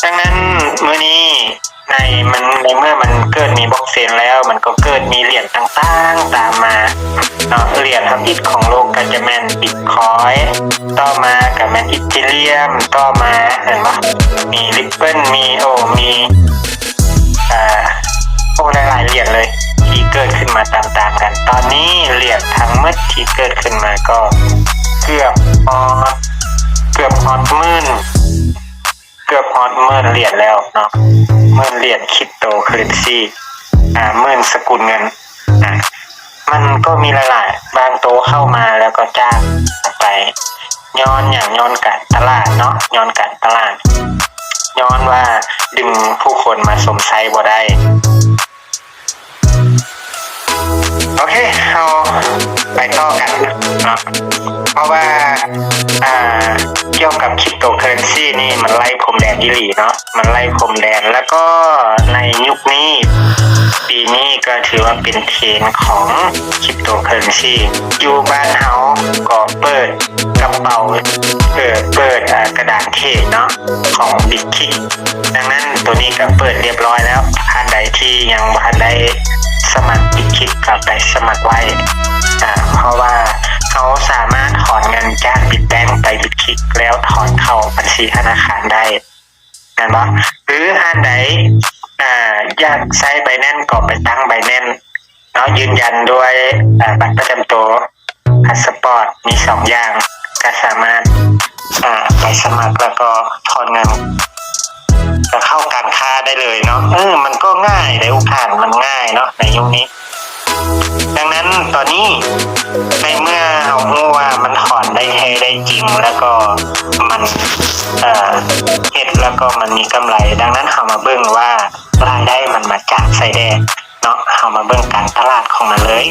ดังนั้นมื้อนี้ในเมื่อมันเกิดมีบล็อกเชนแล้วมันก็เกิดมีเหรียญต่างๆตามมาเนาะเหรียญทับอิฐของโลกก็จะแม่นบิตคอยน์ต่อมาก็แม่นอีเธเรียมต่อมาเห็นบ่มีริปเปิลมีหลายๆเหรียญเลยที่เกิดขึ้นมาตามๆกันตอนนี้เหรียญทั้งหมดที่เกิดขึ้นมาก็เกือบฮอดหมื่นเหรียญแล้วเนาะหมื่นเหรียญคริปโตเคอเรนซีหมื่นสกุลเงินมันก็มีหลายๆบางโตเข้ามาแล้วก็จ้างไปย้อนการตลาดเนาะย้อนการตลาดย้อนว่าดึงผู้คนมาสมไซบ่ได้โอเคเราไปต่อกันเนาะเพราะว่าเกี่ยวกับคริปโตเคอเรนซีนี่มันไล่พรมแดนอีหลีเนาะมันไล่พรมแดนแล้วก็ในยุคนี้ปีนี้ก็ถือว่าเป็นเทรนด์ของคริปโตเคอเรนซีอยู่บ้านเฮาก็เปิดกระเป๋าเปิดกระดาษเทรดเนาะของ BitKick ดังนั้นตัวนี้ก็เปิดเรียบร้อยแล้วท่านใดที่ยังบ่ทันได้สมัคร BitKick ก็ไปสมัครไว้เพราะว่าเขาสามารถถอนเงินจาก Bitbank ไป BitKick แล้วถอนเข้าบัญชีธนาคารได้นั่นบ่หรือท่านใดอยากใช้ Binance ก็ไปตั้ง Binance เนาะยืนยันด้วยบัตรประจำตัวพาสปอร์ตมี2อย่างก็สามารถไปสมัครแล้วก็ถอนเงินก็เข้าการค้าได้เลยเนาะมันก็ง่ายเร็วผ่านมันง่ายเนาะในยุคนี้ดังนั้นตอนนี้ในเมื่อเรารู้ว่ามันถอนได้แท้ได้จริงแล้วก็มันเฮ็ดแล้วก็มันมีกำไรดังนั้นเรามาเบิ่งว่ารายได้มันมาจากไสแดงเนาะเรามาเบิ่งการตลาดของมันเลย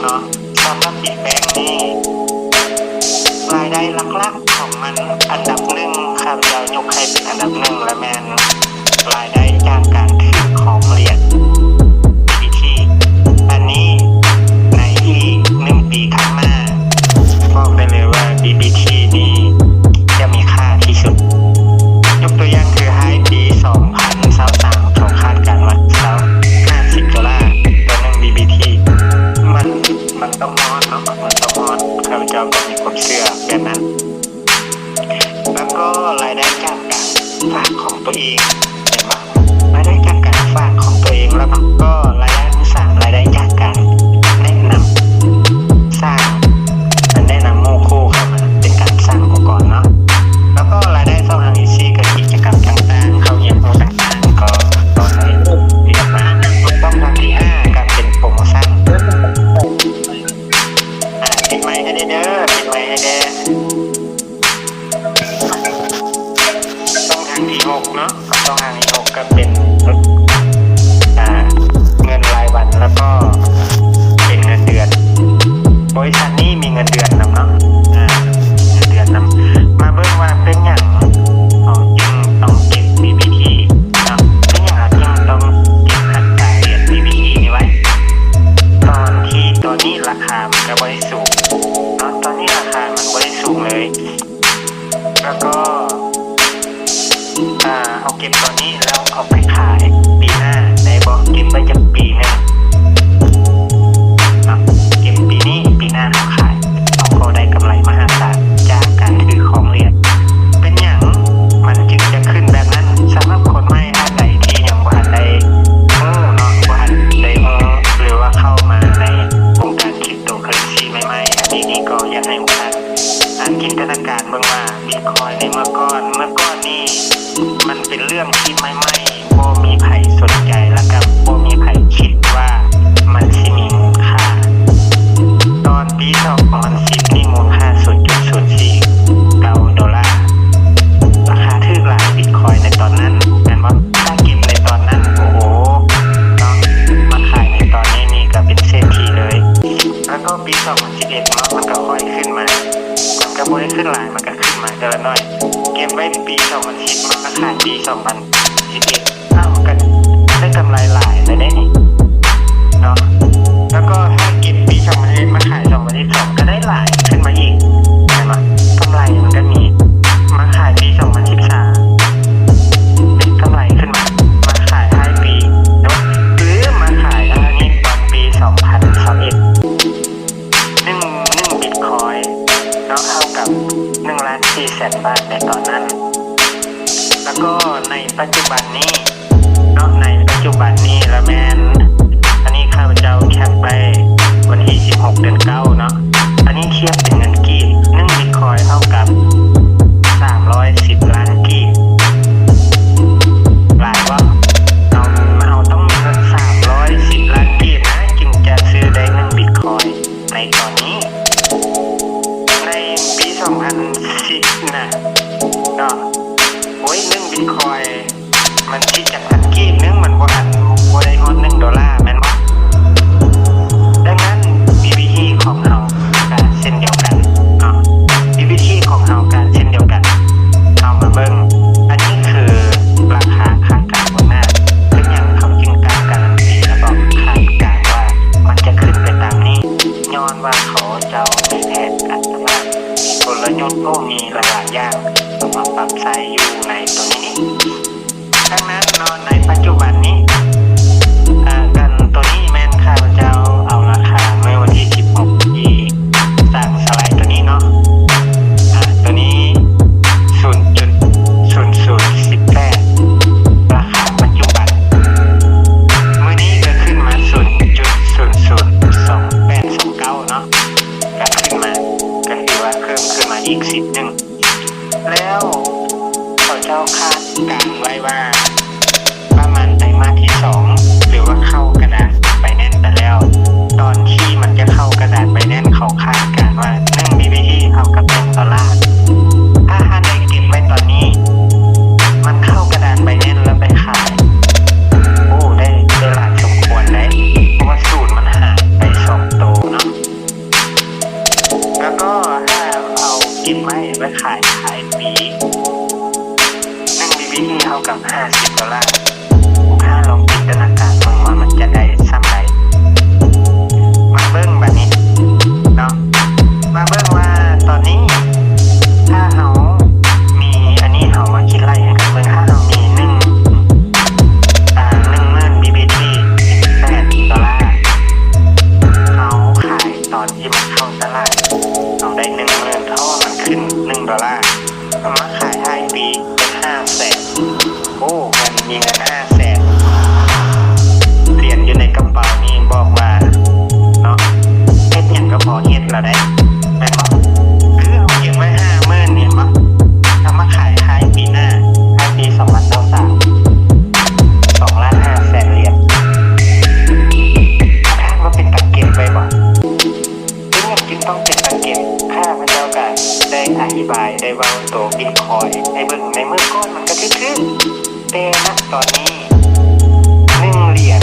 เนาะสำหรับ Bitbank นี่รายได้หลักๆของมันอันดับ1ครับเรายกให้เป็นอันดับ1และแม่นรายได้จากการถือของเหรียญ BBT อันนี้ในอีก1ปีข้างหน้าบอกได้เลยว่า BBT นี่จะมีค่าที่สุดยกตัวอย่างคือให้ปี2023เขาคาดการณ์ว่า$50ตัวนึง BBT มันต้องนอนเนาะมันต้องนอนข้าพเจ้าก็มีความเชื่อแบบนั้นแล้วก็รายได้จากการฝากของตัวเองเห็นไหมรายได้จากการฝากของตัวเองแล้วก็รายได้ที่3รายได้จากการแนะนำสร้างแนะนำหมู่คู่เข้ามาเป็นการสร้างองค์กรเนาะแล้วก็รายได้2ทางอีก4กับกิจกรรมต่างๆเข้าเยี่ยมผู้ต่างๆก็ต่อในที่มาต้องทางที่5การเป็นโปรโมชั่นปิดไมค์ให้เด้อปิดไมค์ให้เด้อต้องทางที่6เนาะต้องทางที่6ก็เป็นเงินรายวันแล้วก็เป็นเงินเดือนบริษัทนี้มีเงินเดือนนำเนาะเงินเดือนนำมาเบิ่งว่าเป็นอย่างเขาจึงต้องเก็บ BBT เนาะเป็นอย่างจึงต้องเก็บหักจ่ายเหรียญ BBT นี่ไว้ตอนนี้ราคามันก็บ่ได้สูงเนาะตอนนี้ราคามันบ่ได้สูงเลยแล้วก็เอาเก็บตอนนี้แล้วเอาไปขายปีหน้าได้บ่เก็บไว้จากปีนึงเก็บปีนี้ปีหน้าเอาขายเราก็ได้กำไรมหาศาลจากการถือของเหรียญเป็นอย่างมันจึงจะขึ้นแบบนั้นสำหรับคนใหม่ท่านใดที่ยังบ่ทันได้เนาะบ่ทันได้หรือว่าเข้ามาในวงการคริปโตเคอเรนซีใหม่ๆอันนี้ก็อยากให้ทุกท่านจินตนาการเบิ่งว่า Bitcoin ในเมื่อก่อนนี่มันเป็นเรื่องที่ไม่บ่มีใครสนใจแล้วก็บ่มีใครคิดว่ามันสิมีมูลค่าตอนปี2010นี่มูลค่า$0.049ราคาถูกหลาย Bitcoin ในตอนนั้นแม่นบ่ถ้าเก็บในตอนนั้นโอ้โหเนาะมาขายในตอนนี้นี่ก็เป็นเศรษฐีเลยแล้วก็ปี2011เนาะมันก็ค่อยขึ้นมามันก็บ่ได้ขึ้นหลายมันก็ขึ้นมาเดินหน่อยเก็บไว้ปี2010มาขายปี2011ก็ได้กำไรหลายเลยได้นี่เนาะแล้วก็ถ้าเก็บปี2011มาขาย2012ก็ได้หลายขึ้นมาอีกเห็นไหม ปัจจุบันนี้เนาะในปัจจุบันนี้ละแมนอันนี้ข้าพเจ้าแคปไปวันที่16 เดือน 9เนาะอันนี้เทียบเป็นเงินกีบ1 บิตคอยน์เท่ากับ310 ล้านกีบหลายว่าเราต้องมีเงิน310 ล้านกีบนะจึงจะซื้อได้1 บิตคอยน์ในตอนนี้ในปี 2010นะเนาะโอ้ย1 บิตคอยน์มันคิดจากพันกีบนึงมันบ่ได้ฮอด$1แม่นบ่ดังนั้น BBT ของเราก็เช่นเดียวกันเนาะ BBT ของเราก็เช่นเดียวกันเอามาเบิ่งอันนี้คือราคาคาดการณ์ล่วงหน้าเป็นหยังเขาจึงการันตีแล้วก็คาดการณ์ว่ามันจะขึ้นไปตามนี้ย้อนว่าเขาเจ้ามีแผนการตลาดมีกลยุทธ์มีหลายอย่างเอามาปรับใช้อยู่ในตัวนี้ดังนั้นเนาะในปัจจุบันนี้กันตัวนี้แม่นข้าพเจ้าเอาราคาเมื่อวันที่16ที่สร้างสไลด์ตัวนี้เนาะตัวนี้ 0.0018 ราคาปัจจุบันมื้อนี้ก็ขึ้นมา 0.002829 เนาะก็ขึ้นมาก็ถือว่าเพิ่มขึ้นมาอีก10นึงแล้วเขาเจ้าคาดการไว้ว่าประมาณไตรมาสที่2หรือว่าเข้ากระดาษไปแน่นแต่แล้วตอนที่มันจะเข้ากระดาษไปแน่นเขาคาดการว่า1 BBT เท่ากับ$1ถ้าท่านได้เก็บไว้ตอนนี้มันเข้ากระดาษไปแน่นแล้วไปขายโอ้ได้หลายสมควรเลยเพราะว่าสูตรมันหายไป2โตเนาะแล้วก็ถ้าเอาเก็บไว้ขายปี1 BBT เท่ากับ$50ถ้าลองจินตนาการมองว่ามันจะได้ซ้ำใดมาเบิ้งแบบนี้เนาะมาเบิ้งว่าตอนนี้ถ้าเรามีอันนี้เรามาคิดไล่ให้กันเบิ้งถ้าเรามี10,000 BBT $18เราขายตอนที่มันเข้าตลาดเราได้10,000เท่ามันขึ้น$1เรามาขายท้ายปีเป็น500,000โอ้มันมีเงิน500,000เหรียญอยู่ในกระเป๋านี่บอกว่าเนาะเฮ็ดหยังก็พอเฮ็ดแล้วได้แม่นบ่คือเอาเก็บไว้50,000เนี่ยบ่เอามาขายท้ายปีหน้าท้ายปี2023 2,500,000 เหรียญคาดว่าเป็นตะเก็บไว้บ่จึงต้องเป็นตะเก็บข้าพเจ้าก็ได้อธิบายได้ว่าตัวบิตคอยน์ในเบิ่งในเมื่อก่อนมันก็คือแต่ณตอนนี้1 เหรียญ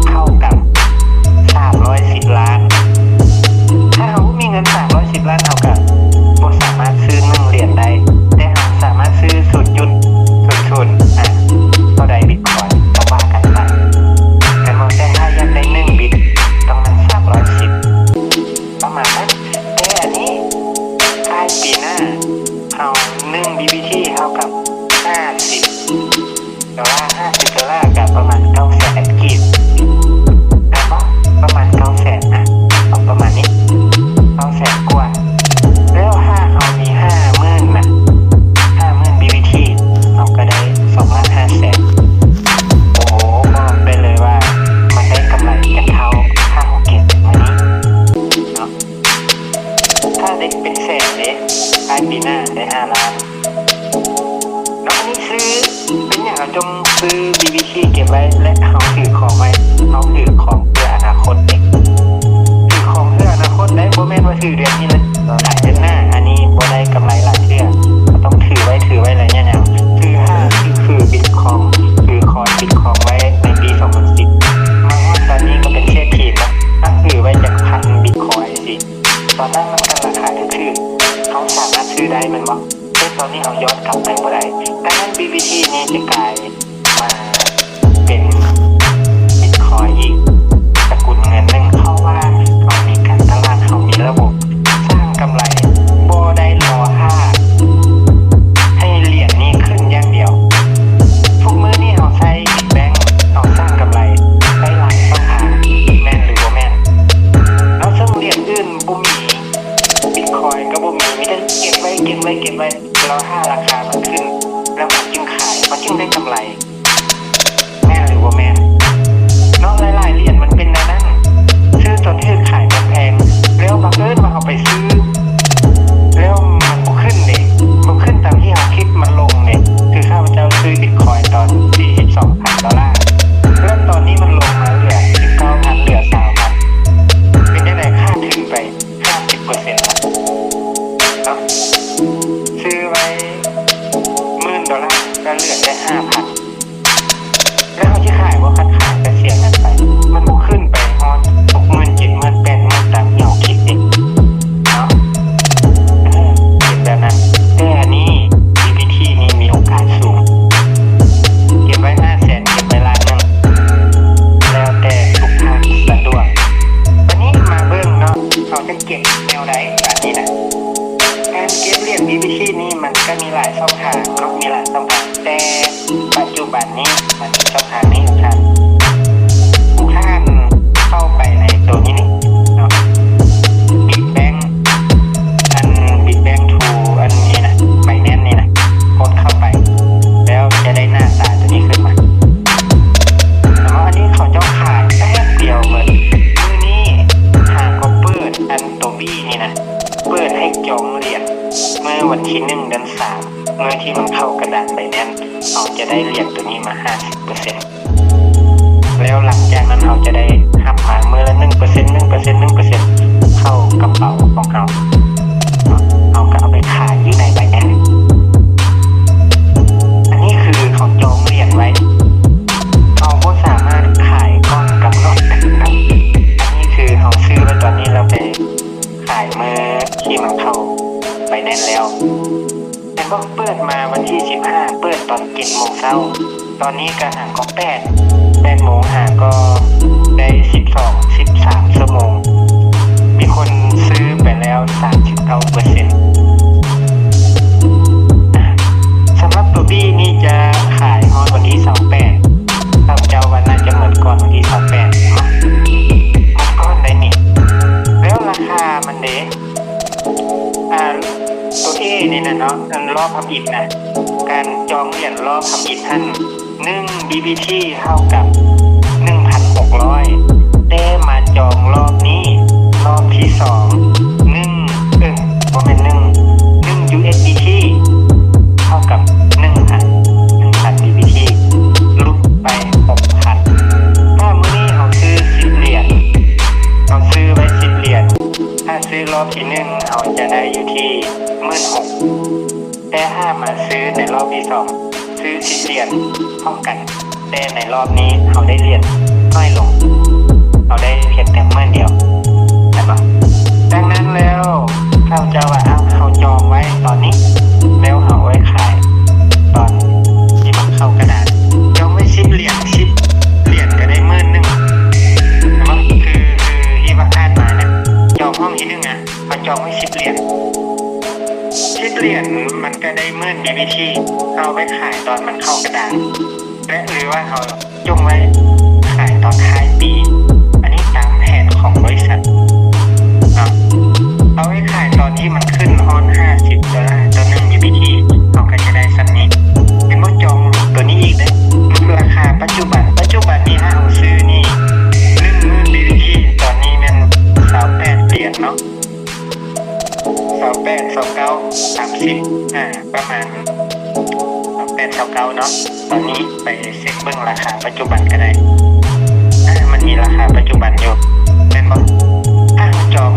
เท่ากับ310 ล้านถ้าเรามีเงิน310 ล้านเท่ากับบ่สามารถซื้อ1 เหรียญได้แต่เราสามารถซื้อ 0.00 เท่าใดบิตคอยน์ก็ว่ากันไปแต่ว่าแต่ถ้าอยากได้1 บิตต้องมัน310ประมาณนั้นแต่อันนี้ท้ายปีหน้าเอา1 BBT เท่ากับ$50กับประมาณ900,000 กีบแล้วก็ประมาณ900,000เอาประมาณนี้900,000 กว่าแล้วถ้าเอามี50,000นะ50,000 BBT เราก็ได้2,500,000โอ้โหบอกได้เลยว่ามันได้กำไรกันเท่าค่าของเก็บวันนี้เนาะถ้าได้เป็นแสนเลยปลายปีหน้าได้5 ล้านแล้วอันนี้ซื้อเป็นอย่างเราจงซื้อ BBT เก็บไว้และเอาถือของไว้เอาถือของเพื่ออนาคตเด็กถือของเพื่ออนาคตได้บ่แม่นว่าถือเดือนนี้เลยหลายเดือนหน้าอันนี้บ่ได้กำไรหลายเทื่อต้องถือไว้อะไรอย่างซื้อคือบิตคอยน์ถือคอยบิตคอยน์ไว้ในปี2010มาว่าตอนนี้ก็เป็นเศรษฐีแล้วตั้งถือไว้จาก1,000 บิตคอยน์สิตอนนั้นมันก็ราคาถือเขาสามารถซื้อได้มันบ่ตอนนี้เราย้อนกลับไปเมื่อไหร่ดังนั้น BBT นี้จะกลายมาเป็นบิตคอยน์อีกสกุลเงินหนึ่งเพราะว่าเรามีการตลาดเรามีระบบสร้างกำไรบ่ได้รอให้เหรียญนี้ขึ้นอย่างเดียวทุกมื้อนี้เราใช้บิตแบงค์เราสร้างกำไรได้หลายช่องทางแม่นหรือบ่แม่นแล้วซึ่งเหรียญอื่นบ่มีบิตคอยน์ก็บ่มีไม่ได้เก็บไว้รอราคามันขึ้นแล้วมันจึงขายมันจึงได้กำไร ที่มันเข้ากระดานใบนั้นเราจะได้เหรียญตัวนี้มา 50%แล้วหลังจากนั้นเราจะได้หักมาเมื่อละ 1% เข้ากระเป๋าของเราเอาก็เอาไปขายอยู่ในใบนั้นอันนี้คือเขาจองเหรียญไว้เราก็สามารถขายก่อนกำหนดนะครับอันนี้คือเราซื้อไว้ตอนนี้เราไปขายเมื่อที่มันเข้าใบนั้นแล้วแต่ก็เปิดมาวันที่15เปิดตอน7 โมงเช้าตอนนี้การหาก็8 โมงหาก็ได้13 ชั่วโมงมีคนซื้อไปแล้ว 39%สำหรับตัวบี้นี่จะขายฮอดวันที่28ถ้าเจ้าวันน่าจะหมดก่อนวันที่28มันก้อนได้นี่แล้วราคามันเด้ตัวเอนี่นะเนาะรอบทำอิฐนะการจองเหรียญรอบทำอิฐท่าน1 BBT เท่ากับ 1,600 แต่มาจองรอบนี้รอบที่2ประมาณ1 USDT เท่ากับ 1,000 BBT ลุกไป 6,000 ถ้ามื้อนี้เขาซื้อ10 เหรียญเขาซื้อไว้10 เหรียญถ้าซื้อรอบที่1เขาจะได้อยู่ที่ 16,000 แต่ถ้ามาซื้อในรอบที่2ซื้อ10 เหรียญเท่ากันแต่ในรอบนี้เขาได้เหรียญน้อยลงเราได้เพียงแต่เมื่อเดียวใช่ปะดังนั้นแล้วเขาจะว่าเขาจองไว้ตอนนี้แล้วเขาไว้ขายตอนที่มันเข้ากระดาษจองไว้10 เหรียญก็ได้10,000ใช่ปะคือที่ว่าอ่านมาเนี่ยจองห้องที่1อ่ะเขาจองไว้10 เหรียญมันก็ได้10,000 BBT เอาไว้ขายตอนมันเข้ากระดาษและหรือว่าเขาจงไว้ขายตอนท้ายปีอันนี้ตามแผนของบริษัทเอาไว้ขายตอนที่มันขึ้นฮอน$50ต่อ1 BBT เขาก็จะได้สักนี้เป็นว่าจองตัวนี้อีกนะราคาปัจจุบันนี้ถ้าเราซื้อนี่10,000 BBT ตอนนี้มัน28 เหรียญเนาะ28 29 30ประมาณ28 29เนาะตอนนี้ไปเช็คเบิ่งราคาปัจจุบันก็ได้มันมีราคาปัจจุบันอยู่เป็นบ่ถ้าจอง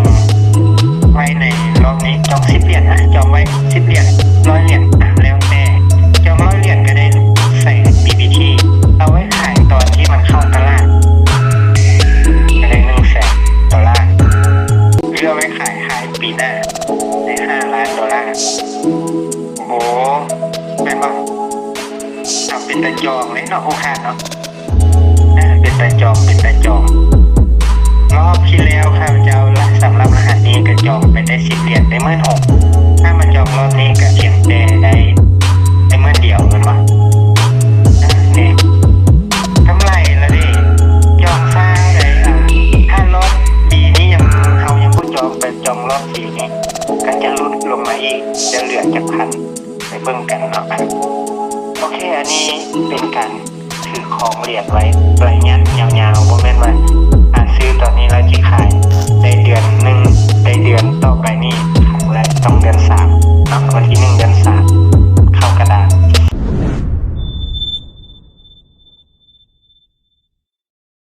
ไว้ในรอบนี้จอง10 เหรียญจองไว้10 เหรียญ100 เหรียญแล้วแต่จอง100 เหรียญก็ได้ใส่ BBT เอาไว้ขายตอนที่มันเข้าตลาดก็ได้$100,000หรือเอาไว้ขายปีหน้าได้$5 ล้านโอ้โหเป็นบ่เป็นตาจองเลยเนาะโอเคเนาะเป็นตาจองรอบที่แล้วข้าพเจ้าสำหรับรหัสนี้ก็จองไปได้10 เหรียญได้16,000ถ้ามาจองรอบนี้ก็เพียงแต่ได้10,000เดียวกันวะนี่กำไรแล้วดิจองซ่าได้ถ้ารอบดีนี้เขายังพูดจองไปจองรอบ4นี้ก็จะลดลงมาอีกจะเหลือจากพันไปเบิ่งกันเนาะโอเคอันนี้เป็นการถือของเหรียญไว้ระยะยาวๆโมเมนต์ว่าซื้อตอนนี้แล้วจะขายได้เดือนหนึ่ง